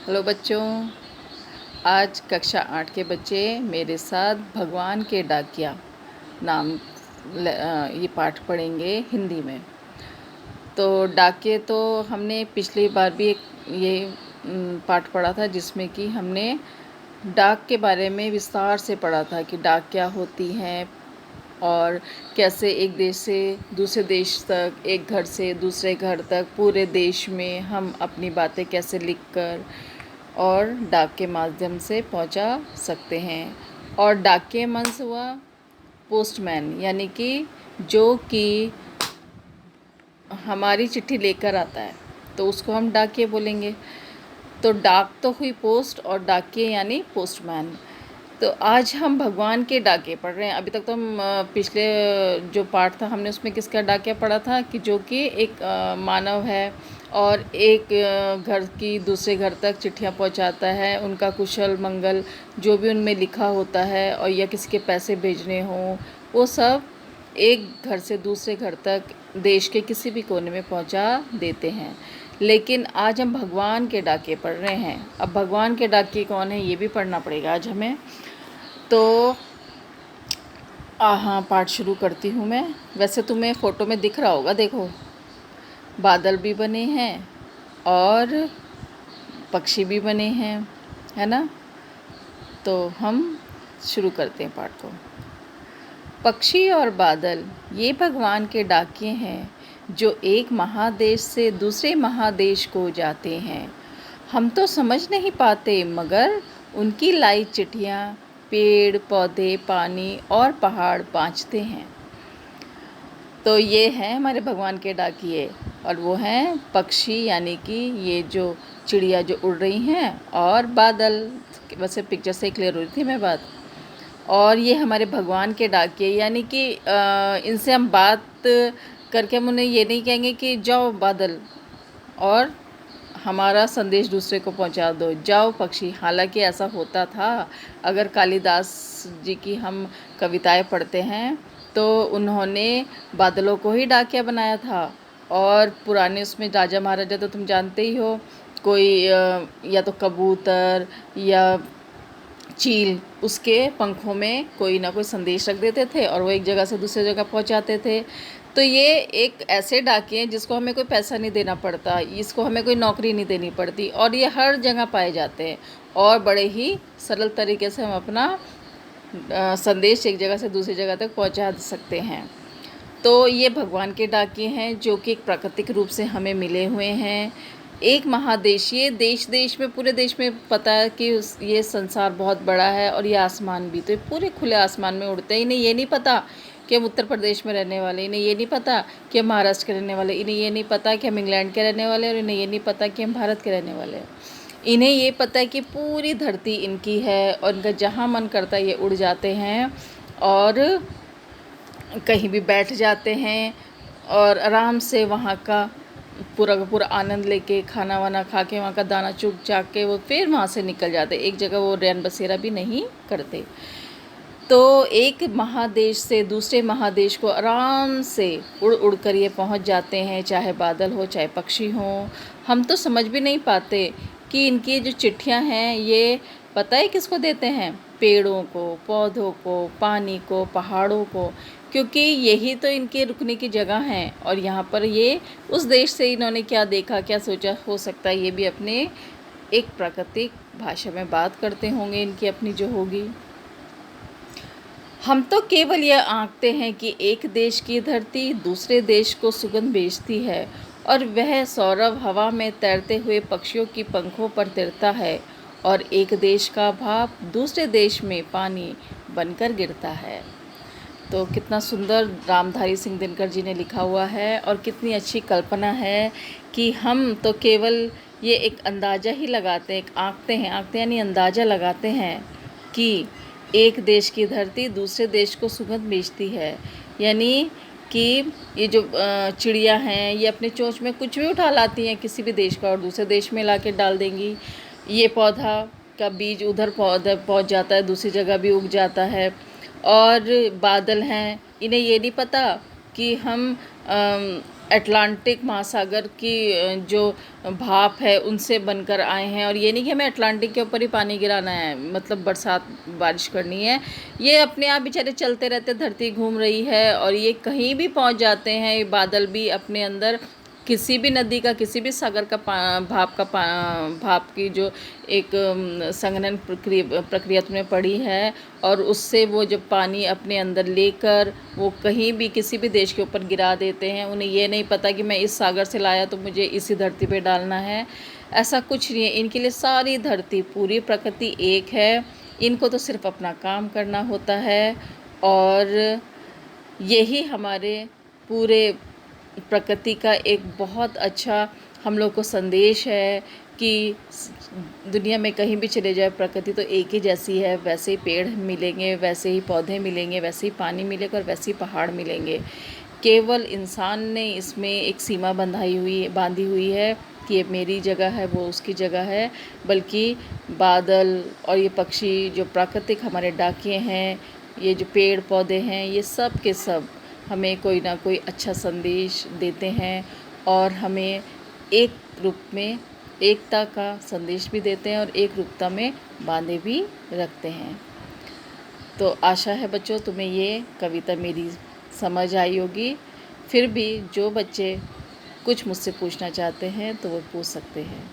Hello बच्चों, आज कक्षा 8 के बच्चे मेरे साथ भगवान के डाकिया नाम ये पाठ पढ़ेंगे हिंदी में। तो डाकिये तो हमने पिछली बार भी एक ये पाठ पढ़ा था जिसमें कि हमने डाक के बारे में विस्तार से पढ़ा था कि डाक क्या होती हैं और कैसे एक देश से दूसरे देश तक, एक घर से दूसरे घर तक, पूरे देश में हम अपनी बातें कैसे लिखकर और डाक के माध्यम से पहुंचा सकते हैं। और डाकिया मीन्स हुआ पोस्टमैन, यानी कि जो कि हमारी चिट्ठी लेकर आता है, तो उसको हम डाकिया बोलेंगे। तो डाक तो हुई पोस्ट और डाकिया यानी पोस्टमैन। तो आज हम भगवान के डाके पढ़ रहे हैं। अभी तक तो हम पिछले जो पाठ था हमने उसमें किसका डाकिया पढ़ा था कि जो कि एक मानव है और एक घर की दूसरे घर तक चिट्ठियां पहुंचाता है, उनका कुशल मंगल जो भी उनमें लिखा होता है और या किसी के पैसे भेजने हों, वो सब एक घर से दूसरे घर तक देश के किसी भी कोने में पहुंचा देते हैं। लेकिन आज हम भगवान के डाके पढ़ रहे हैं। अब भगवान के डाके कौन है ये भी पढ़ना पड़ेगा आज हमें। तो हाँ, पाठ शुरू करती हूँ मैं। वैसे तुम्हें फ़ोटो में दिख रहा होगा, देखो बादल भी बने हैं और पक्षी भी बने हैं, है ना। तो हम शुरू करते हैं पाठ को। पक्षी और बादल ये भगवान के डाकिये हैं जो एक महादेश से दूसरे महादेश को जाते हैं। हम तो समझ नहीं पाते मगर उनकी लाई चिट्ठियाँ पेड़ पौधे, पानी और पहाड़ बाँचते हैं। तो ये हैं हमारे भगवान के डाकिये और वो हैं पक्षी, यानी कि ये जो चिड़िया जो उड़ रही हैं, और बादल। वैसे पिक्चर से क्लियर हो रही थी मैं बात। और ये हमारे भगवान के डाकिये, यानी कि इनसे हम बात करके हम उन्हें ये नहीं कहेंगे कि जाओ बादल और हमारा संदेश दूसरे को पहुंचा दो, जाओ पक्षी। हालांकि ऐसा होता था। अगर कालिदास जी की हम कविताएं पढ़ते हैं तो उन्होंने बादलों को ही डाकिया बनाया था। और पुराने उसमें राजा महाराजा तो तुम जानते ही हो, कोई या तो कबूतर या चील उसके पंखों में कोई ना कोई संदेश रख देते थे और वो एक जगह से दूसरी जगह पहुंचाते थे। तो ये एक ऐसे डाकिये हैं जिसको हमें कोई पैसा नहीं देना पड़ता, इसको हमें कोई नौकरी नहीं देनी पड़ती, और ये हर जगह पाए जाते हैं और बड़े ही सरल तरीके से हम अपना संदेश एक जगह से दूसरी जगह तक पहुंचा सकते हैं। तो ये भगवान के डाकिये हैं जो कि एक प्राकृतिक रूप से हमें मिले हुए हैं। एक महादेश, ये देश देश में, पूरे देश में पता है कि ये संसार बहुत बड़ा है और ये आसमान भी, तो ये पूरे खुले आसमान में उड़ते हैं। इन्हें ये नहीं पता कि हम उत्तर प्रदेश में रहने वाले, इन्हें ये नहीं पता कि हम महाराष्ट्र के रहने वाले, इन्हें ये नहीं पता कि हम इंग्लैंड के रहने वाले, और इन्हें ये नहीं पता कि हम भारत के रहने वाले हैं। इन्हें ये पता है कि पूरी धरती इनकी है और इनका जहाँ मन करता है ये उड़ जाते हैं और कहीं भी बैठ जाते हैं और आराम से वहाँ का पूरा का पूरा आनंद लेके खाना वाना खा के, वहाँ का दाना चुग चाक के वो फिर वहाँ से निकल जाते। एक जगह वो रैन बसेरा भी नहीं करते। तो एक महादेश से दूसरे महादेश को आराम से उड़ उड़ कर ये पहुँच जाते हैं, चाहे बादल हो चाहे पक्षी हों। हम तो समझ भी नहीं पाते कि इनकी जो चिट्ठियाँ हैं ये पता है किसको देते हैं, पेड़ों को, पौधों को, पानी को, पहाड़ों को, क्योंकि यही तो इनके रुकने की जगह हैं। और यहाँ पर ये उस देश से इन्होंने क्या देखा, क्या सोचा, हो सकता है ये भी अपने एक प्राकृतिक भाषा में बात करते होंगे, इनकी अपनी जो होगी। हम तो केवल यह आंकते हैं कि एक देश की धरती दूसरे देश को सुगंध भेजती है और वह सौरभ हवा में तैरते हुए पक्षियों की पंखों पर तिरता है और एक देश का भाप दूसरे देश में पानी बनकर गिरता है। तो कितना सुंदर रामधारी सिंह दिनकर जी ने लिखा हुआ है और कितनी अच्छी कल्पना है कि हम तो केवल ये एक अंदाज़ा ही लगाते हैं, आंकते हैं यानी अंदाज़ा लगाते हैं कि एक देश की धरती दूसरे देश को सुगंध भेजती है। यानी कि ये जो चिड़िया हैं ये अपने चोंच में कुछ भी उठा लाती हैं किसी भी देश का और दूसरे देश में ला के डाल देंगी। ये पौधा का बीज उधर पौधा पहुंच जाता है, दूसरी जगह भी उग जाता है। और बादल हैं, इन्हें ये नहीं पता कि हम अटलांटिक महासागर की जो भाप है उनसे बनकर आए हैं। और ये नहीं कि हमें अटलांटिक के ऊपर ही पानी गिराना है, मतलब बरसात बारिश करनी है। ये अपने आप बेचारे चलते रहते, धरती घूम रही है और ये कहीं भी पहुंच जाते हैं। ये बादल भी अपने अंदर किसी भी नदी का, किसी भी सागर का भाप की जो एक संघनन प्रक्रिया तुमने पड़ी है, और उससे वो जब पानी अपने अंदर लेकर वो कहीं भी किसी भी देश के ऊपर गिरा देते हैं। उन्हें ये नहीं पता कि मैं इस सागर से लाया तो मुझे इसी धरती पे डालना है, ऐसा कुछ नहीं है। इनके लिए सारी धरती, पूरी प्रकृति एक है। इनको तो सिर्फ अपना काम करना होता है। और यही हमारे पूरे प्रकृति का एक बहुत अच्छा हम लोग को संदेश है कि दुनिया में कहीं भी चले जाए, प्रकृति तो एक ही जैसी है। वैसे ही पेड़ मिलेंगे, वैसे ही पौधे मिलेंगे, वैसे ही पानी मिलेगा और वैसे ही पहाड़ मिलेंगे। केवल इंसान ने इसमें एक सीमा बांधी हुई है कि ये मेरी जगह है, वो उसकी जगह है। बल्कि बादल और ये पक्षी, जो प्राकृतिक हमारे डाकिये हैं, ये जो पेड़ पौधे हैं, ये सब के सब हमें कोई ना कोई अच्छा संदेश देते हैं और हमें एक रूप में एकता का संदेश भी देते हैं और एक रूपता में बांधे भी रखते हैं। तो आशा है बच्चों तुम्हें ये कविता मेरी समझ आई होगी। फिर भी जो बच्चे कुछ मुझसे पूछना चाहते हैं तो वो पूछ सकते हैं।